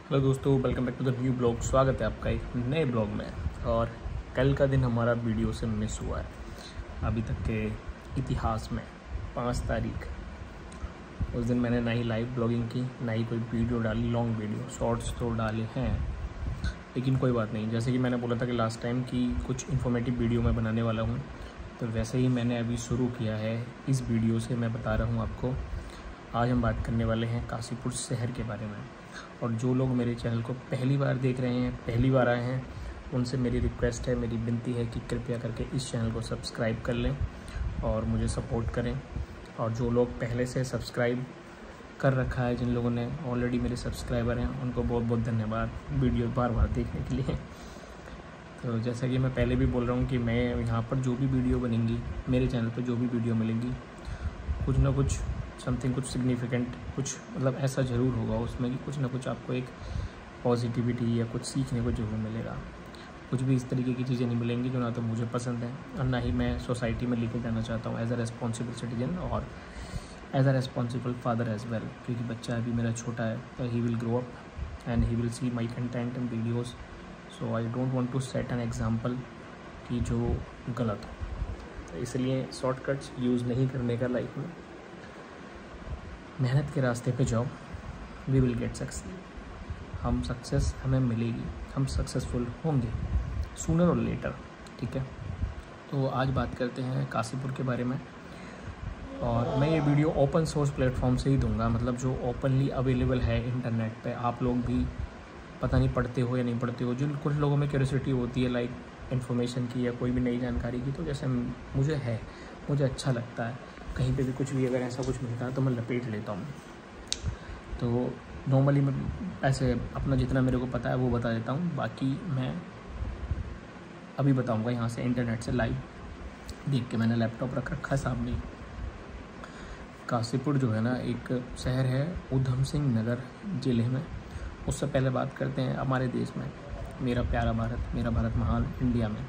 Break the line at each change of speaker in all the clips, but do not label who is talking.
Hello दोस्तों, welcome back to the new blog. स्वागत है आपका एक नए ब्लॉग में। और कल का दिन हमारा वीडियो से मिस हुआ है अभी तक के इतिहास में। 5 तारीख उस दिन मैंने ना ही लाइव ब्लॉगिंग की, ना ही कोई वीडियो डाली, लॉन्ग वीडियो। शॉर्ट्स तो डाले हैं, लेकिन कोई बात नहीं। जैसे कि मैंने बोला था कि लास्ट टाइम की कुछ इन्फॉर्मेटिव वीडियो मैं बनाने वाला हूँ, तो वैसे ही मैंने अभी शुरू किया है। इस वीडियो से मैं बता रहा हूँ आपको। आज हम बात करने वाले हैं काशीपुर शहर के बारे में। और जो लोग मेरे चैनल को पहली बार देख रहे हैं, पहली बार आए हैं, उनसे मेरी रिक्वेस्ट है, मेरी विनती है कि कृपया करके इस चैनल को सब्सक्राइब कर लें और मुझे सपोर्ट करें। और जो लोग पहले से सब्सक्राइब कर रखा है, जिन लोगों ने ऑलरेडी मेरे सब्सक्राइबर हैं, उनको बहुत बहुत धन्यवाद वीडियो बार बार देखने के लिए। तो जैसा कि मैं पहले भी बोल रहा हूँ कि मैं यहाँ पर जो भी वीडियो बनेंगी, मेरे चैनल पर जो भी वीडियो मिलेंगी, कुछ ना कुछ समथिंग, कुछ सिग्निफिकेंट, कुछ मतलब ऐसा ज़रूर होगा उसमें कि कुछ ना कुछ आपको एक पॉजिटिविटी या कुछ सीखने को ज़रूर मिलेगा। कुछ भी इस तरीके की चीज़ें नहीं मिलेंगी जो ना तो मुझे पसंद है और ना ही मैं सोसाइटी में लेके जाना चाहता हूँ एज अ रेस्पॉन्सिबल सिटीजन और as a responsible father as well. क्योंकि बच्चा अभी मेरा छोटा है, तो he will grow up and he will see my content and videos. So I don't want to set an example कि जो गलत हो। तो इसलिए शॉर्टकट्स यूज़ नहीं करने का लाइफ में। मेहनत के रास्ते पे जाओ, वी विल गेट सक्सेस। हम सक्सेस हमें मिलेगी, हम सक्सेसफुल होंगे सूनर और लेटर। ठीक है, तो आज बात करते हैं काशीपुर के बारे में। और मैं ये वीडियो ओपन सोर्स प्लेटफॉर्म से ही दूंगा, मतलब जो ओपनली अवेलेबल है इंटरनेट पे। आप लोग भी पता नहीं पढ़ते हो या नहीं पढ़ते हो। जिन कुछ लोगों में क्यूरियोसिटी होती है लाइक इन्फॉर्मेशन की या कोई भी नई जानकारी की, तो जैसे मुझे है, मुझे अच्छा लगता है कहीं पे भी कुछ भी अगर ऐसा कुछ मिलता है तो मैं लपेट लेता हूँ। तो नॉर्मली मैं ऐसे अपना जितना मेरे को पता है वो बता देता हूँ, बाकी मैं अभी बताऊँगा यहाँ से इंटरनेट से लाइव देख के। मैंने लैपटॉप रख रखा है सामने। काशीपुर जो है ना, एक शहर है ऊधम सिंह नगर ज़िले में। उससे पहले बात करते हैं हमारे देश में, मेरा प्यारा भारत, मेरा भारत महान इंडिया में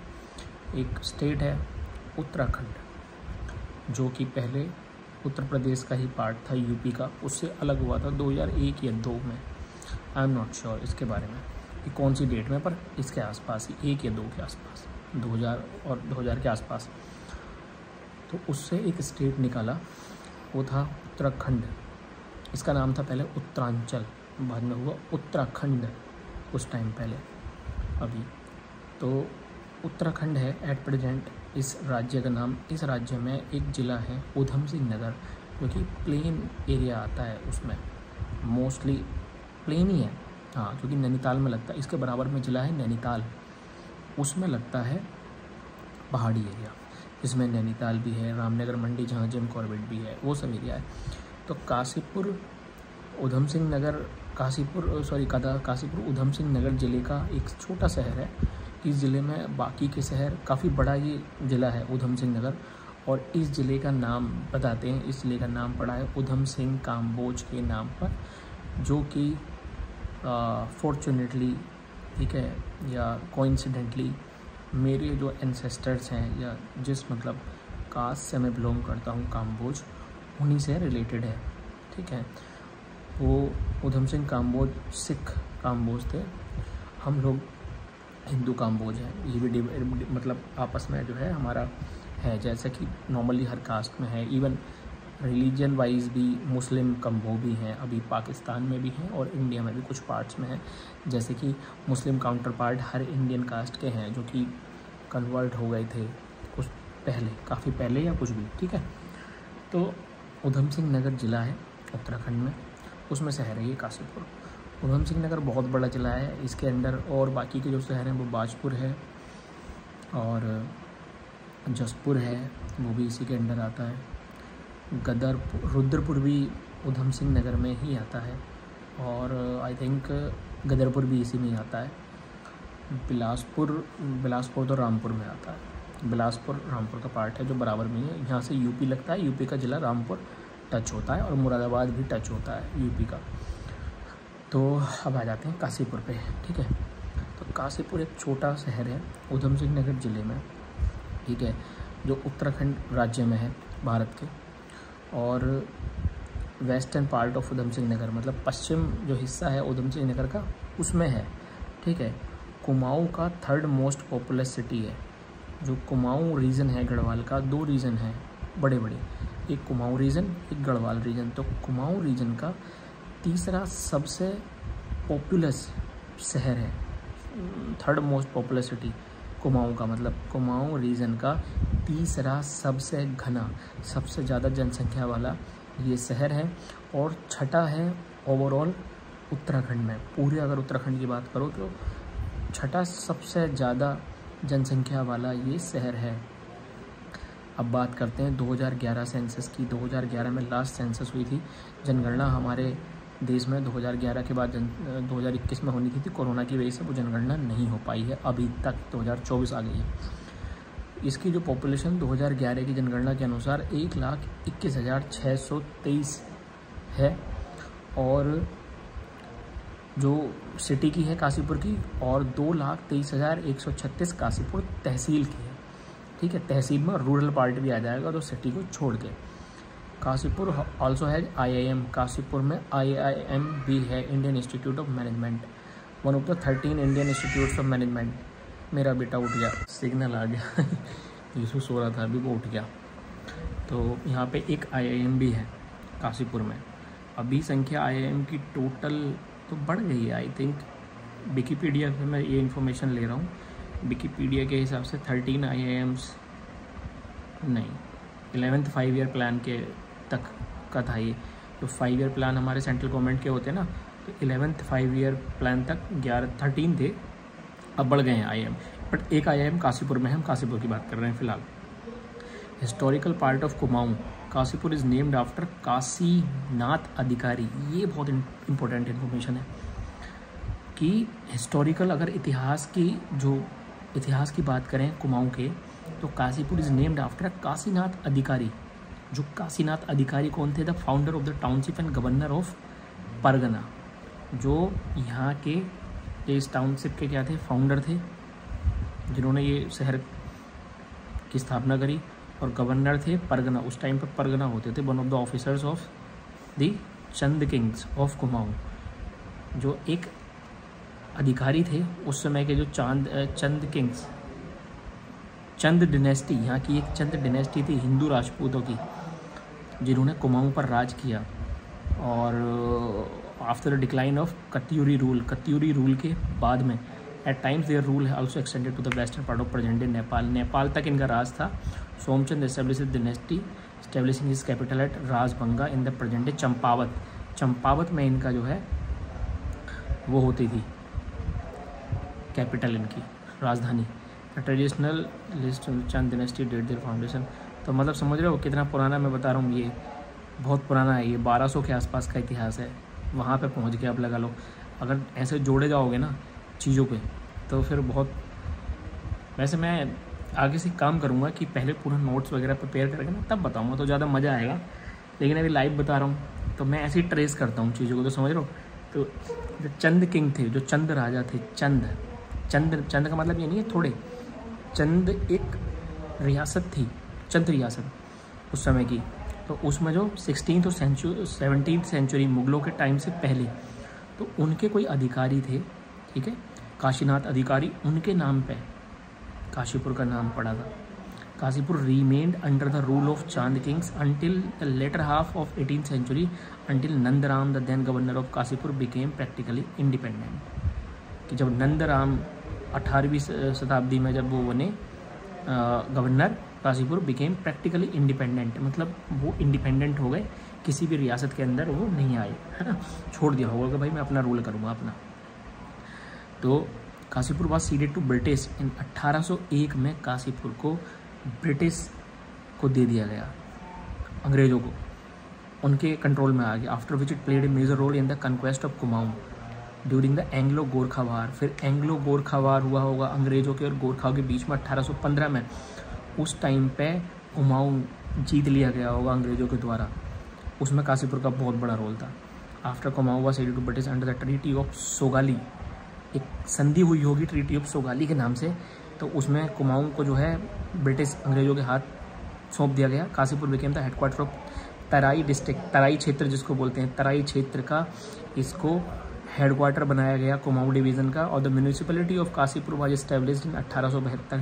एक स्टेट है उत्तराखंड, जो कि पहले उत्तर प्रदेश का ही पार्ट था, यूपी का। उससे अलग हुआ था 2001 या 2 में। आई एम नॉट श्योर इसके बारे में कि कौन सी डेट में, पर इसके आसपास ही 1 या 2 के आसपास, 2000 और 2000 के आसपास। तो उससे एक स्टेट निकाला, वो था उत्तराखंड। इसका नाम था पहले उत्तरांचल, बाद में हुआ उत्तराखंड कुछ टाइम पहले। अभी तो उत्तराखंड है एट प्रेजेंट इस राज्य का नाम। इस राज्य में एक ज़िला है ऊधम सिंह नगर, जो कि प्लेन एरिया आता है। उसमें मोस्टली प्लेन ही है, हाँ, क्योंकि नैनीताल में लगता है। इसके बराबर में ज़िला है नैनीताल, उसमें लगता है पहाड़ी एरिया। इसमें नैनीताल भी है, रामनगर मंडी जहाँ जिम कॉर्बेट भी है, वो सब एरिया है। तो काशीपुर ऊधम सिंह नगर, काशीपुर ऊधम सिंह नगर ज़िले का एक छोटा शहर है। इस ज़िले में बाकी के शहर, काफ़ी बड़ा ये ज़िला है ऊधम सिंह नगर। और इस ज़िले का नाम बताते हैं, इस ज़िले का नाम पड़ा है ऊधम सिंह काम्बोज के नाम पर, जो कि फॉर्चुनेटली, ठीक है, या कोइंसिडेंटली मेरे जो एंसेस्टर्स हैं या जिस मतलब कास्ट से मैं बिलोंग करता हूँ, काम्बोज, उन्हीं से रिलेटेड है। ठीक है, वो ऊधम सिंह काम्बोज सिख काम्बोज थे, हम लोग हिंदू काम्बोज है। ये भी मतलब आपस में जो है हमारा है, जैसे कि नॉर्मली हर कास्ट में है। इवन रिलीजन वाइज भी मुस्लिम कम्बो भी हैं, अभी पाकिस्तान में भी हैं और इंडिया में भी कुछ पार्ट्स में हैं। जैसे कि मुस्लिम काउंटर पार्ट हर इंडियन कास्ट के हैं, जो कि कन्वर्ट हो गए थे कुछ पहले, काफ़ी पहले या कुछ भी। ठीक है, तो ऊधम सिंह नगर ज़िला है उत्तराखंड में, उसमें शहर है ये काशीपुर। ऊधम सिंह नगर बहुत बड़ा ज़िला है, इसके अंडर और बाकी के जो शहर हैं वो बाजपुर है और जसपुर है, वो भी इसी के अंडर आता है। रुद्रपुर भी ऊधम सिंह नगर में ही आता है और आई थिंक गदरपुर भी इसी में ही आता है। बिलासपुर तो रामपुर में आता है। बिलासपुर रामपुर का पार्ट है जो बराबर में है। यहाँ से यूपी लगता है, यूपी का ज़िला रामपुर टच होता है और मुरादाबाद भी टच होता है यूपी का। तो अब आ जाते हैं काशीपुर पे। ठीक है, तो काशीपुर एक छोटा शहर है ऊधम सिंह नगर ज़िले में, ठीक है, जो उत्तराखंड राज्य में है भारत के। और western part of Udham Singh Nagar, मतलब पश्चिम जो हिस्सा है उधम सिंह नगर का उसमें है, ठीक है। कुमाऊं का 3rd मोस्ट पॉपुलस सिटी है। जो कुमाऊं रीजन है गढ़वाल का, 2 रीजन हैं बड़े बड़े, एक कुमाऊं रीजन, एक गढ़वाल रीजन। तो कुमाऊं रीजन का 3रा सबसे पॉपुलस शहर है, 3rd most populous city Kumaon का, मतलब कुमाऊं रीजन का 3रा सबसे घना, सबसे ज़्यादा जनसंख्या वाला ये शहर है। और 6ठा है ओवरऑल उत्तराखंड में, पूरे अगर उत्तराखंड की बात करो तो 6ठा सबसे ज़्यादा जनसंख्या वाला ये शहर है। अब बात करते हैं 2011 सेंसस की। 2011 में लास्ट सेंसस हुई थी, जनगणना हमारे देश में 2011 के बाद 2021 में होनी थी, कोरोना की वजह से वो जनगणना नहीं हो पाई है अभी तक, 2024 आ गई है। इसकी जो पॉपुलेशन 2011 की जनगणना के अनुसार 1,21,623 है, और जो सिटी की है काशीपुर की, और 2,23,136 काशीपुर तहसील की है, ठीक है। तहसील में रूरल पार्ट भी आ जाएगा तो सिटी को छोड़ के। काशीपुर ऑल्सो है IIM, काशीपुर में IIM भी है, Indian institute of management, one of the 13 Indian institutes of management. मेरा बेटा उठ गया, सिग्नल आ गया यीशु सो रहा था अभी, वो उठ गया। तो यहाँ पे एक IIM भी है काशीपुर में। अभी संख्या IIM की टोटल तो बढ़ गई है, आई थिंक। विकीपीडिया से मैं ये इन्फॉर्मेशन ले रहा हूँ, विकीपीडिया के हिसाब से 13 IIMs नहीं, 11th 5 ईयर प्लान के तक का था ये। तो 5 ईयर प्लान हमारे सेंट्रल गवर्नमेंट के होते हैं ना, तो 11th 5 ईयर प्लान तक 13 थे, अब बढ़ गए हैं IIM। बट एक IIM काशीपुर में है, हम काशीपुर की बात कर रहे हैं फिलहाल। Historical part of Kumaon, Kashipur is named after Kashinath अधिकारी। ये बहुत इंपॉर्टेंट इन्फॉर्मेशन है कि हिस्टोरिकल, अगर इतिहास की बात करें कुमाऊं के, तो Kashipur is named after Kashinath अधिकारी। जो काशीनाथ अधिकारी कौन थे? The founder of the township and governor of Pargana. जो यहाँ के इस टाउनशिप के क्या थे? फाउंडर थे, जिन्होंने ये शहर की स्थापना करी, और गवर्नर थे परगना। उस टाइम पर परगना होते थे, one of the officers of the Chand Kings of Kumaon. जो एक अधिकारी थे उस समय के, जो चंद किंग्स, चंद डिनेस्टी, यहाँ की एक चंद डिनेस्टी थी हिंदू राजपूतों की, जिन्होंने कुमाऊं पर राज किया। और after the decline of Katyuri rule के बाद में at times their rule is also extended to the western part of present day Nepal तक इनका राज था। Somchand establish dynasty establishing his capital at Rajbhunga in the present day Champawat में इनका जो है वो होती थी कैपिटल, इनकी राजधानी। Traditional list Chand dynasty date their foundation. तो मतलब समझ रहे हो कितना पुराना मैं बता रहा हूँ, ये बहुत पुराना है, ये 1200 के आसपास का इतिहास है। वहाँ पे पहुँच के आप लगा लो, अगर ऐसे जोड़े जाओगे ना चीज़ों पे तो फिर बहुत। वैसे मैं आगे से काम करूँगा कि पहले पूरा नोट्स वगैरह प्रिपेयर करके ना तब बताऊँगा, तो ज़्यादा मज़ा आएगा। लेकिन अभी लाइव बता रहा हूँ तो मैं ऐसे ही ट्रेस करता हूँ चीज़ों को, तो समझ रहे हो। तो जो चंद किंग थे, जो चंद राजा थे, चंद का मतलब ये नहीं है थोड़े, चंद एक रियासत थी, चंद रियासत उस समय की। तो उसमें जो 16th और 17th सेंचुरी मुगलों के टाइम से पहले, तो उनके कोई अधिकारी थे, ठीक है, काशीनाथ अधिकारी, उनके नाम पे काशीपुर का नाम पड़ा था। Kashipur remained under the rule of Chand kings until the latter half of 18th century, until Nandram the then governor of Kashipur became practically independent. कि जब नंदराम 18वीं शताब्दी में जब वो बने governor, Kashipur became practically independent, मतलब वो इंडिपेंडेंट हो गए, किसी भी रियासत के अंदर वो नहीं आए, है ना, छोड़ दिया होगा कि भाई मैं अपना रूल करूँगा अपना। तो Kashipur was ceded to British in 1801 में। काशीपुर को ब्रिटिश को दे दिया गया, अंग्रेज़ों को, उनके कंट्रोल में आ गया। After which it played a major role in the conquest of Kumaon during the Anglo Gorkha war. फिर एंग्लो गोरखा वार हुआ होगा अंग्रेज़ों के और गोरखाओं के बीच में 1815 में। उस टाइम पे कुमाऊं जीत लिया गया होगा अंग्रेज़ों के द्वारा, उसमें काशीपुर का बहुत बड़ा रोल था। After Kumaon was ceded to British under the treaty of Sugauli, एक संधि हुई होगी ट्रीटी ऑफ सोगाली के नाम से, तो उसमें कुमाऊं को जो है ब्रिटिश अंग्रेज़ों के हाथ सौंप दिया गया। Kashipur became the headquarter of Terai district, Terai क्षेत्र जिसको बोलते हैं, तराई क्षेत्र का इसको हेडक्वार्टर बनाया गया कुमाऊं डिवीज़न का। और the municipality of Kashipur was established in 1872।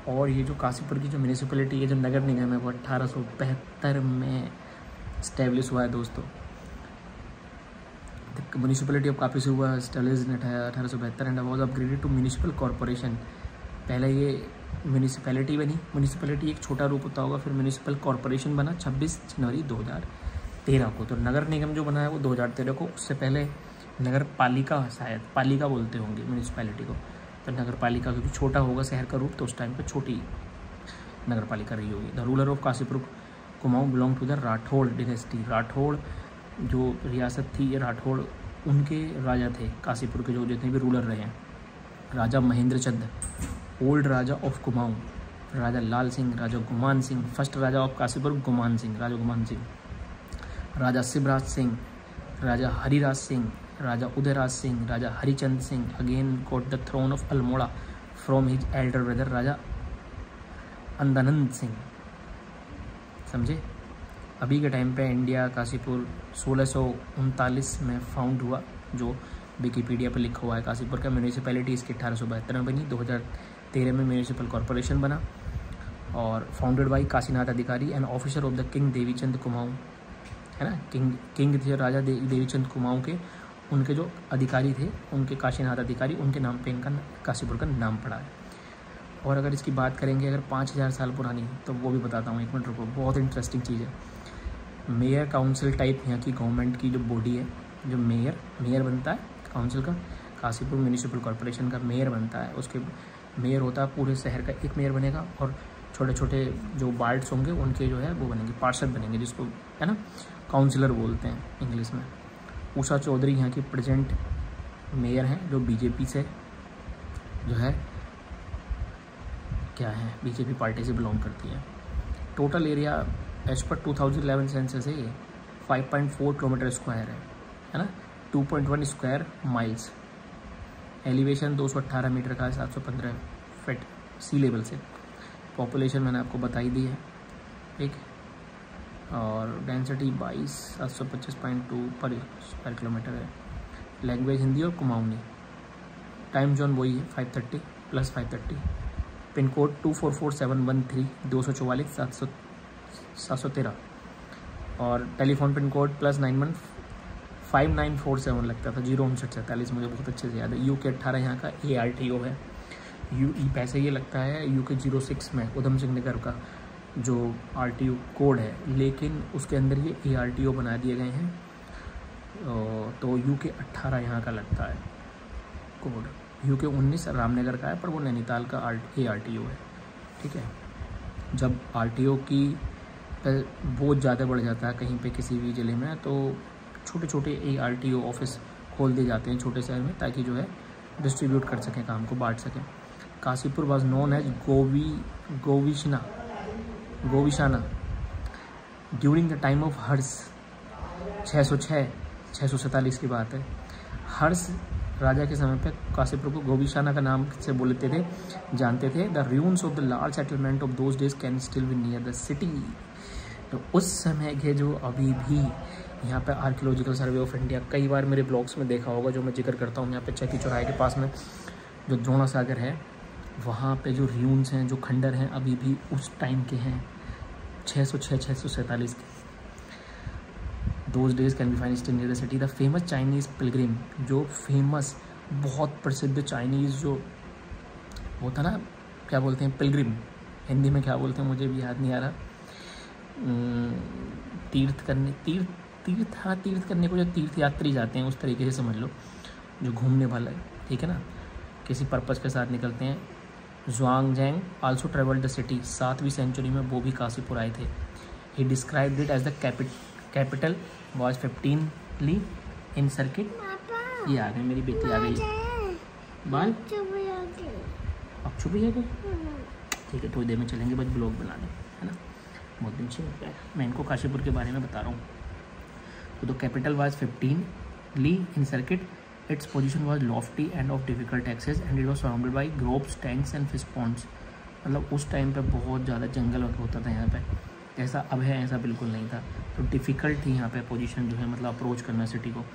और ये जो काशीपुर की जो म्यूनिसिपैलिटी है, जो नगर निगम है, वो 1872 में इस्टेब्लिश हुआ है दोस्तों। म्यूनिसिपैलिटी ऑफ काशीपुर हुआ established in 1872 and was upgraded to municipal corporation. पहले ये म्यूनिसिपैलिटी बनी, म्यूनिसिपैलिटी एक छोटा रूप होता होगा, फिर म्यूनिसिपल कॉर्पोरेशन बना 26 जनवरी 2013 को। तो नगर निगम जो बना है वो 2013 को, उससे पहले नगर पालिका, शायद पालिका बोलते होंगे म्यूनिसिपैलिटी को, तो नगर पालिका क्योंकि छोटा होगा शहर का रूप, तो उस टाइम पे छोटी नगर पालिका रही होगी। The ruler of Kashipur Kumaon belong to the Rathore dynasty. Rathore जो रियासत थी, ये राठौड़ उनके राजा थे काशीपुर के, जो जितने भी रूलर रहे हैं। Raja Mahendra Chand, old Raja of Kumaon, Raja Lal Singh, Raja Guman Singh, first Raja of Kashipur Guman Singh, Raja Guman Singh, Raja Shivraj Singh, Raja Hariraj Singh, Raja Udayraj Singh, Raja Harichand Singh again got the throne of Almora from his elder brother Raja Andanand Singh. समझे? अभी के टाइम पे इंडिया काशीपुर 1639 में फाउंड हुआ, जो विकीपीडिया पर लिखा हुआ है। काशीपुर का म्यूनिसिपैलिटी इसकी 1872 में बनी, 2013 में म्यूनिसिपल कॉर्पोरेशन बना, और फाउंडेड बाई काशीनाथ अधिकारी and officer of the king Devichand Kumaon, है ना। किंग थे राजा देवीचंद कुमाऊं के, उनके जो अधिकारी थे, उनके काशीनाथ अधिकारी, उनके नाम पे इनका काशीपुर का नाम पड़ा है। और अगर इसकी बात करेंगे अगर 5000 साल पुरानी, तो वो भी बताता हूँ, एक मिनट रुको, बहुत इंटरेस्टिंग चीज़ है। मेयर काउंसिल टाइप यहाँ की गवर्नमेंट की जो बॉडी है, जो मेयर बनता है काउंसिल का, काशीपुर म्यूनिसिपल कॉर्पोरेशन का मेयर बनता है। उसके मेयर होता है पूरे शहर का, एक मेयर बनेगा, और छोटे छोटे जो वार्ड्स होंगे उनके जो है वो बनेंगे, पार्षद बनेंगे, जिसको है ना काउंसिलर बोलते हैं इंग्लिश में। उषा चौधरी यहाँ की प्रेजेंट मेयर हैं, जो बीजेपी से जो है क्या है, बीजेपी पार्टी से बिलोंग करती है। Total area as per 2011 census है ये 5.4 किलोमीटर स्क्वायर है ना, 2.1 स्क्वायर माइल्स। एलिवेशन 218 मीटर का है, 715 फीट सी लेवल से। पॉपुलेशन मैंने आपको बताई दी है, ठीक। और डेंसिटी 22,725.2 पर स्क्वायर किलोमीटर है। लैंग्वेज हिंदी और कुमाऊनी। टाइम जोन वही है 530 + 530। Pin code 244713 244 713। और टेलीफोन पिन कोड +91 5947 लगता था, 05947, मुझे बहुत अच्छे से याद है। UK 18 यहाँ का ARTO है। पैसे ये लगता है UK 06 में उधम सिंह नगर का जो RTO कोड है, लेकिन उसके अंदर ये ARTO बना दिए गए हैं, तो UK 18 यहाँ का लगता है कोड। UK 19 रामनगर का है, पर वो नैनीताल का ARTO है, ठीक है। जब RTO की बहुत ज़्यादा बढ़ जाता है कहीं पे किसी भी ज़िले में, तो छोटे छोटे ARTO ऑफिस खोल दिए जाते हैं छोटे शहर में, ताकि जो है डिस्ट्रीब्यूट कर सकें, काम को बांट सकें। Kashipur was known as Govishana during the time of Harsha. 647 की बात है। हर्ष राजा के समय पे काशीपुर को गोविशाना का नाम से बोलते थे, जानते थे। The ruins of the large settlement of those days can still be near the city. तो उस समय के जो अभी भी यहाँ पे आर्कियोलॉजिकल सर्वे ऑफ इंडिया, कई बार मेरे ब्लॉग्स में देखा होगा, जो मैं जिक्र करता हूँ, यहाँ पे चौकी चौराहे के पास में जो द्रोणा सागर है, वहाँ पे जो ruins हैं, जो खंडर हैं, अभी भी उस टाइम के हैं, 647 के। Those days can be find still near the city. The famous Chinese Pilgrim, जो फेमस बहुत प्रसिद्ध चाइनीज़ जो होता ना, क्या बोलते हैं पिलग्रिम, हिंदी में क्या बोलते हैं मुझे भी याद नहीं आ रहा, तीर्थ करने को जो तीर्थ यात्री जाते हैं, उस तरीके से समझ लो, जो घूमने वाला है, ठीक है ना, किसी पर्पज़ के साथ निकलते हैं। Xuanzang also travelled the city. 7वीं सेंचुरी में वो भी काशीपुर आए थे। He described it as the capital was 15ली इन सर्किट। ये आ गई मेरी बेटी, आ गई बाल, अब छुप गया गए, ठीक है, थोड़ी देर में चलेंगे, बस ब्लॉग बनाने, है ना, बहुत दिन से मैं इनको काशीपुर के बारे में बता रहा हूँ। तो द कैपिटल वाज 15ली in circuit. Its position was lofty and of difficult access and it was surrounded by groves, tanks and fish ponds. मतलब उस टाइम पे बहुत ज़्यादा जंगल होता था यहाँ पे। जैसा अब है ऐसा बिल्कुल नहीं था, तो डिफ़िकल्ट थी यहाँ पे पोजीशन जो है मतलब अप्रोच करना सिटी को।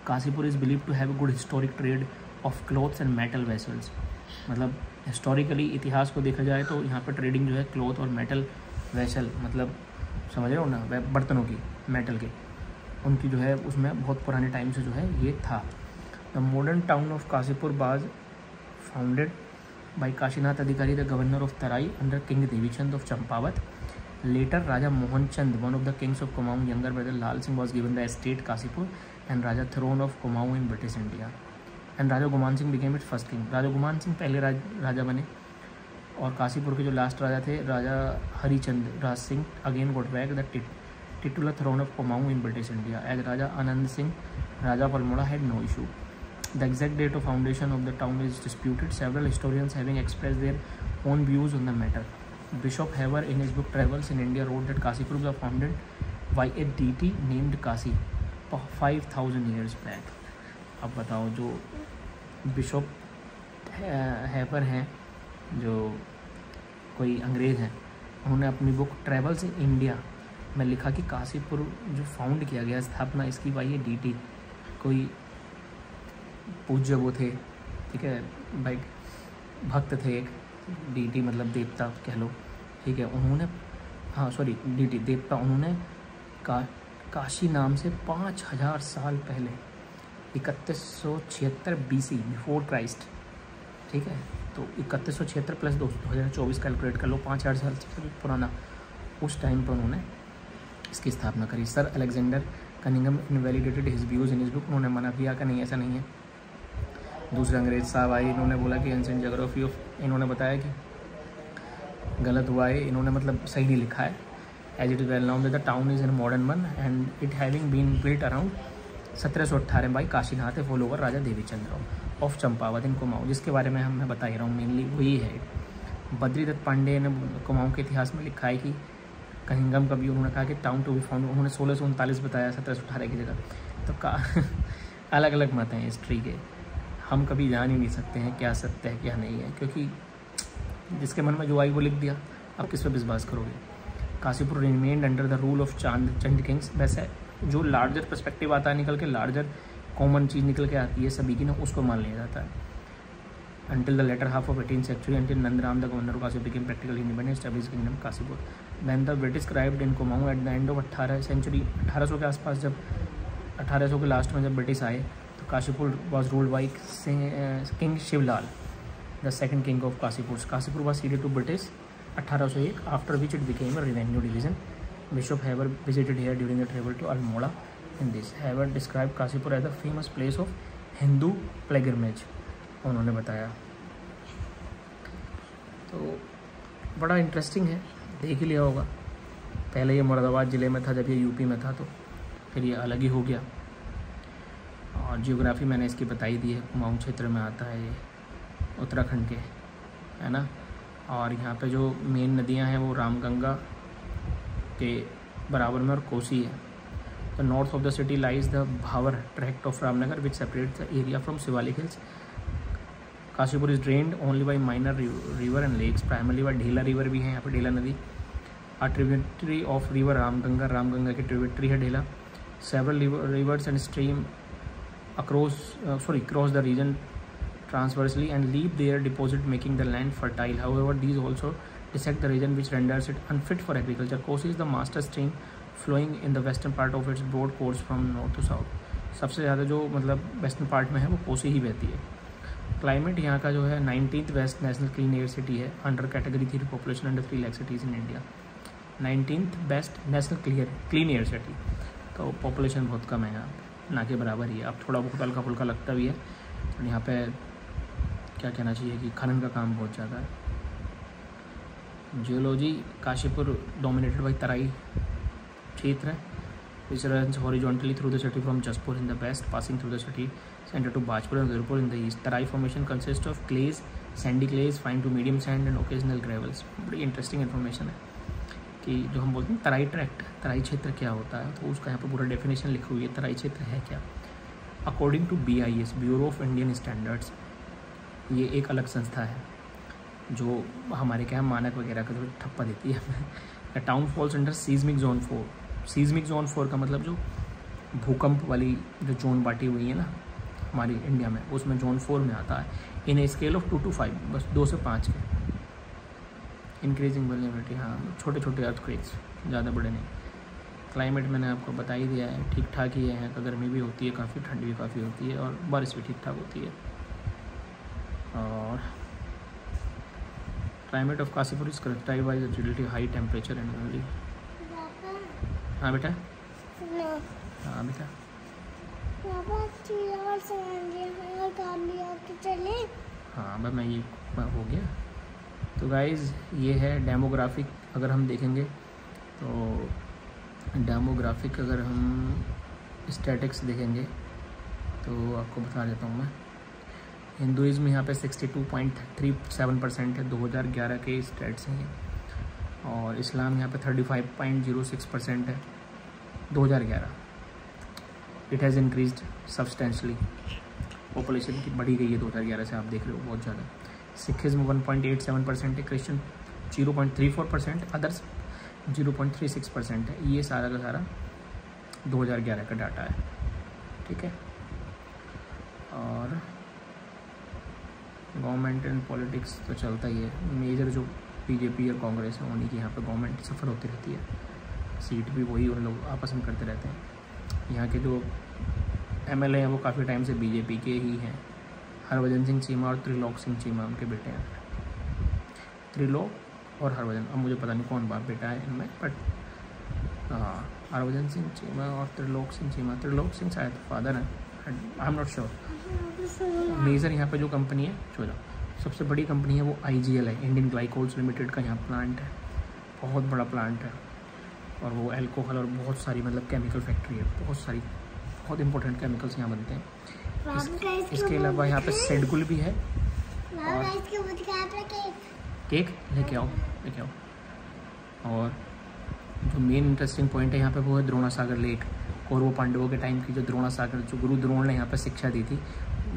Kashipur is believe to have a good historic trade of cloths and metal vessels, मतलब हिस्टोरिकली इतिहास को देखा जाए तो यहाँ पर ट्रेडिंग जो है क्लॉथ और मेटल वेसल, मतलब समझ रहे हो ना, वह बर्तनों की, मेटल के, उनकी जो है उसमें बहुत पुराने टाइम से जो है ये था। The modern town of Kashipur was founded by Kashinath Adhikari, the governor of Terai under king Devichand of Champawat. Later Raja Mohan Chand, one of the kings of Kumaon younger brother Lal Singh, was given the estate Kashipur and Raja throne of Kumaon in British India. And Raja Guman Singh became its first king, Raja Guman Singh पहले राजा बने। और काशीपुर के जो last Raja थे Raja Harichand Raj Singh again got back the titular throne of Kumaon in British India, as Raja Anand Singh Raja of Almora had no issue. The exact date of foundation of the town is disputed, several historians having expressed their own views on the matter. Bishop Haver in his book Travels in India wrote that Kasipur was founded by a deity named Kasi 5000 years back. अब बताओ, जो bishop हैवर हैं, जो कोई अंग्रेज़ हैं, उन्होंने अपनी बुक ट्रैवल्स इन इंडिया में लिखा कि काशीपुर जो फाउंड किया गया, स्थापना इसकी भाई ये डीटी, कोई पूज्य वो थे, ठीक है भाई, भक्त थे एक, डीटी मतलब देवता कह लो, ठीक है, उन्होंने, हाँ सॉरी डीटी देवता, उन्होंने काशी नाम से 5000 साल पहले 3176 BC बिफोर क्राइस्ट, ठीक है, तो 3176 प्लस 2024 कैलकुलेट कर लो, 5000 साल से पुराना, उस टाइम पर उन्होंने इसकी स्थापना करी। Sir Alexander Cunningham invalidated his views in his book, उन्होंने मना किया कि नहीं ऐसा नहीं है। दूसरे अंग्रेज साहब आए, इन्होंने बोला कि एंशिएंट ज्योग्राफी ऑफ, इन्होंने बताया कि गलत हुआ है, इन्होंने मतलब सही नहीं लिखा है। As it is well known that the town is in modern one and it having been built around 1718 by Kashinath follower Raja Devichandra of Champawat in Kumaon, जिसके बारे में मैं बता ही रहा हूँ, मेनली वही है। बद्री दत्त पांडे ने कुमाऊं के इतिहास में लिखा है कि कनिंगम का भी उन्होंने कहा कि टाउन टू बी फाउंड, उन्होंने 1639 बताया 1718 की जगह, तो अलग अलग मत हैं हिस्ट्री के, हम कभी जान ही नहीं सकते हैं क्या सत्य है क्या नहीं है, क्योंकि जिसके मन में जो आई वो लिख दिया, आप किस पर विश्वास करोगे। Kashipur remained under the rule of Chand Kings, वैसे जो लार्जर पर्सपेक्टिव आता है निकल के, लार्जर कॉमन चीज़ निकल के आती है सभी की ना, उसको मान लिया जाता है। Until the latter half of 18th century, until Nandaram, the governor of Kasipur, became practically independent, established kingdom Kasipur. When the British arrived in Kumaon at the end of 18th century, 1800 के आसपास, जब 1800 के last में जब British आए, तो Kashipur was ruled by King Shivlal, the second king of Kasipur. Kasipur was ceded to British 1801, after which it became a revenue division. Bishop Haver visited here during the travel to Almora. In this, Haver described Kasipur as a famous place of Hindu pilgrimage. उन्होंने बताया, तो बड़ा interesting है, देख ही लिया होगा। पहले ये मुरादाबाद ज़िले में था, जब ये यूपी में था, तो फिर ये अलग ही हो गया। और जियोग्राफी मैंने इसकी बताई दी है, कुमाऊं क्षेत्र में आता है ये, उत्तराखंड के, है ना। और यहाँ पे जो मेन नदियाँ हैं वो रामगंगा के बराबर में और कोसी है। The north of the city lies the Bhabar tract of Ramnagar which separate the area from Shivalik hills. Kashipur is drained only by minor river and lakes, primarily by Dhela river भी है यहाँ पर, ढेला नदी। A tributary of river Ramganga, Ramganga की ट्रिब्यूटरी है Dhela. Several rivers and stream cross the region transversely and leave their deposit, making the land fertile. However, these also dissect the region, which renders it unfit for agriculture. Kosi is the master stream flowing in the western part of its broad course from north to south. सबसे ज़्यादा जो मतलब western part में है वो कोसी ही बहती है। Climate यहाँ का जो है 19th best national clean air city है, under category 3 population under 3 lakh cities in India. 19th best national clean air city, तो पॉपुलेशन बहुत कम है यहाँ, ना के बराबर ही है। अब थोड़ा बहुत हल्का फुल्का लगता भी है, और यहाँ पे क्या कहना चाहिए कि खनन का काम बहुत ज़्यादा है। जियोलॉजी, काशीपुर डोमिनेटेड बाई तराई क्षेत्र है, which runs horizontally through the city from Jaspur in the west, passing through the city center to Bajpur and Durpur in the east. Tarai formation consists of clays, sandy clays, fine to medium sand and occasional gravels. बड़ी interesting information है कि जो हम बोलते हैं तराई tract, तराई क्षेत्र क्या होता है, तो उसका यहाँ पर पूरा डेफिनेशन लिखी हुई है। तराई क्षेत्र है क्या? According to BIS, bureau of Indian standards, ये एक अलग संस्था है जो हमारे क्या मानक वगैरह का थोड़ी ठप्पा देती है the town falls under seismic zone 4। Seismic zone 4 का मतलब जो भूकंप वाली जो जोन बांटी हुई है ना हमारी इंडिया में, उसमें जोन 4 में आता है। इन ए स्केल ऑफ 2 to 5, बस 2 से 5 के। इंक्रीजिंग वल्नरेबिलिटी, हाँ छोटे छोटे अर्थक्वेक्स, ज़्यादा बड़े नहीं। क्लाइमेट मैंने आपको बता ही दिया है, ठीक ठाक ही है। यहाँ का गर्मी भी होती है काफ़ी, ठंडी भी काफ़ी होती है, और बारिश भी ठीक ठाक होती है। और climate of Kashipur is characterised by relative high temperature and only. हाँ बेटा, हाँ बेटा, हाँ भाई मैं ये हो गया। तो गाइज़ ये है डेमोग्राफिक। अगर हम देखेंगे तो डेमोग्राफिक, अगर हम स्टैटिक्स देखेंगे तो आपको बता देता हूँ मैं। हिंदुइज्म यहाँ पे 62.37% है, 2011 के स्टैट्स हैं। और इस्लाम यहाँ पे 35.06% है, 2011। It has increased substantially, population की बढ़ी गई है 2011 से, आप देख रहे हो बहुत ज़्यादा। सिखिज्म 1.87% है, क्रिश्चियन 0.34%, अदर्स 0.36% है। ये सारा का सारा 2011 का डाटा है, ठीक है। और गवर्नमेंट एंड पॉलिटिक्स तो चलता ही है। मेजर जो बीजेपी और कांग्रेस है उन्हीं की यहाँ पे गवर्नमेंट सफ़र होती रहती है, सीट भी वही उन लोग आपस में करते रहते हैं। यहाँ के जो एमएलए हैं वो काफ़ी टाइम से बीजेपी के ही हैं। हरभजन सिंह चीमा और त्रिलोक सिंह चीमा उनके बेटे हैं। त्रिलोक और हरभजन, अब मुझे पता नहीं कौन बाप बेटा है इनमें, बट हाँ हरभजन सिंह चीमा और त्रिलोक सिंह चीमा। त्रिलोक सिंह शायद फादर है, I am not sure. Major यहाँ पे जो कंपनी है, चलो सबसे बड़ी कंपनी है वो IGL है, इंडियन ग्लाइकोल्स लिमिटेड का यहाँ प्लांट है, बहुत बड़ा प्लांट है। और वो अल्कोहल और बहुत सारी मतलब केमिकल फैक्ट्री है, बहुत सारी बहुत इंपॉर्टेंट केमिकल्स यहाँ बनते हैं। इसके अलावा यहाँ पे सेडगुल भी है। और केक लेके आओ, लेके आओ। और जो मेन इंटरेस्टिंग पॉइंट है यहाँ पे वो है द्रोणासागर लेक। कौरव पांडवों के टाइम की जो द्रोणासागर, जो गुरु द्रोण ने यहाँ पे शिक्षा दी थी,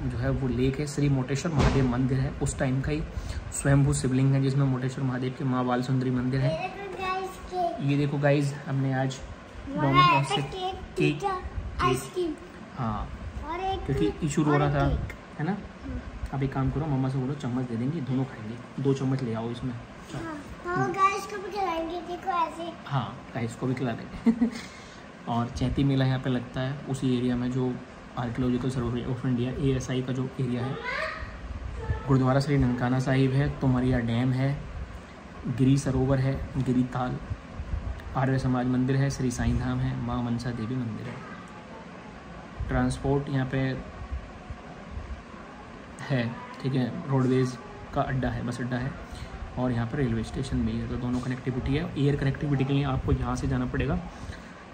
जो है वो लेक है। श्री मोटेश्वर महादेव मंदिर है, उस टाइम का ही स्वयंभू शिवलिंग है जिसमें मोटेश्वर महादेव के माँ बाल सुंदरी मंदिर है। ये देखो गाइज, हमने आज डोमिनोज से केक, हाँ क्योंकि इशू हो रहा था, है ना। अब एक काम करो, मम्मा से बोलो चम्मच दे देंगी, दोनों खाएंगे। 2 चम्मच ले आओ इसमें।
हाँ गाइस को भी खिलाएंगे, देखो ऐसे।
हाँ गाइस को भी खिला देंगे। और चैती मेला यहाँ पे लगता है उसी एरिया में जो archaeological survey of India ASI का जो एरिया है। गुरुद्वारा श्री ननकाना साहिब है, तुमरिया डैम है, गिरी सरोवर है, गिरी ताल, आर्य समाज मंदिर है, श्री साईं धाम है, माँ मनसा देवी मंदिर है। ट्रांसपोर्ट यहाँ पे है, ठीक है, रोडवेज़ का अड्डा है, बस अड्डा है। और यहाँ पर रेलवे स्टेशन भी है, तो दोनों कनेक्टिविटी है। एयर कनेक्टिविटी के लिए आपको यहाँ से जाना पड़ेगा,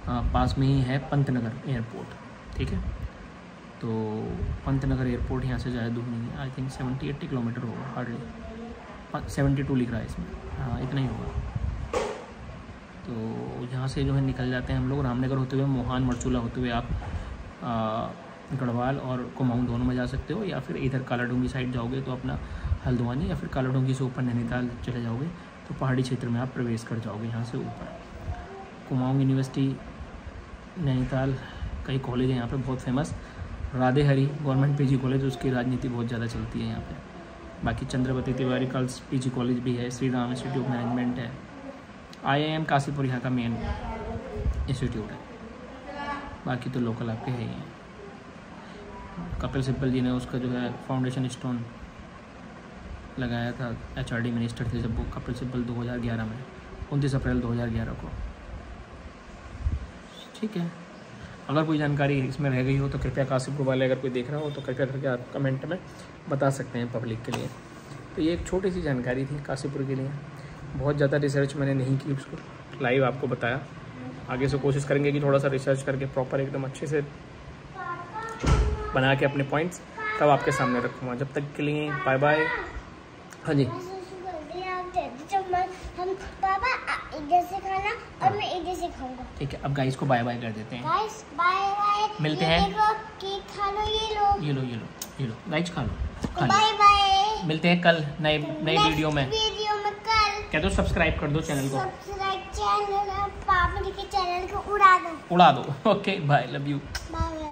पास में ही है पंतनगर एयरपोर्ट, ठीक है। तो पंतनगर एयरपोर्ट यहाँ से ज़्यादा दूर नहीं है, आई थिंक 70-80 किलोमीटर होगा, हार्डली 72 लिख रहा है इसमें, हाँ इतना ही होगा। तो यहाँ से जो है निकल जाते हैं हम लोग रामनगर होते हुए, मोहान मरचूला होते हुए आप गढ़वाल और कुमाऊं दोनों में जा सकते हो, या फिर इधर कालाडूंगी साइड जाओगे तो अपना हल्द्वानी, या फिर कालाडूंगी से ऊपर नैनीताल चले जाओगे तो पहाड़ी क्षेत्र में आप प्रवेश कर जाओगे यहाँ से ऊपर। कुमाऊं यूनिवर्सिटी नैनीताल कई कॉलेज है यहाँ पे बहुत फेमस। राधे हरी गवर्नमेंट PG कॉलेज, उसकी राजनीति बहुत ज़्यादा चलती है यहाँ पे। बाकी Chandravati Tiwari girls PG college भी है, Shri Ram institute of management है, IIM काशीपुर यहाँ का मेन इंस्टीट्यूट है। बाकी तो लोकल आपके है ही हैं। कपिल सिब्बल जी ने उसका जो है फाउंडेशन स्टोन लगाया था, HRD मिनिस्टर थे जब वो कपिल सिब्बल 2011 में, 29 अप्रैल 2011 को, ठीक है। अगर कोई जानकारी इसमें रह गई हो तो कृपया काशीपुर वाले अगर कोई देख रहा हो तो कृपया करके आप कमेंट में बता सकते हैं पब्लिक के लिए। तो ये एक छोटी सी जानकारी थी काशीपुर के लिए, बहुत ज़्यादा रिसर्च मैंने नहीं की, उसको लाइव आपको बताया। आगे से कोशिश करेंगे कि थोड़ा सा रिसर्च करके प्रॉपर एकदम अच्छे से बना के अपने पॉइंट्स तब आपके सामने रखूँगा। जब तक के लिए बाय बाय। हाँ जी,
हम पापा इधर से खाना और मैं इधर से खाऊंगा,
ठीक है। अब गाइस को बाय बाय कर देते हैं।
गाइस बाय बाय,
मिलते हैं।
केक खा लो, ये लो
ये लो ये लो ये लो, गाइस खा लो।
बाय बाय,
मिलते हैं कल नए वीडियो में।
कल
कह दो सब्सक्राइब कर दो चैनल को।
सब्सक्राइब चैनल पापा जी के चैनल को उड़ा दो।
उड़ा दो। Okay bye, love you.
Bye.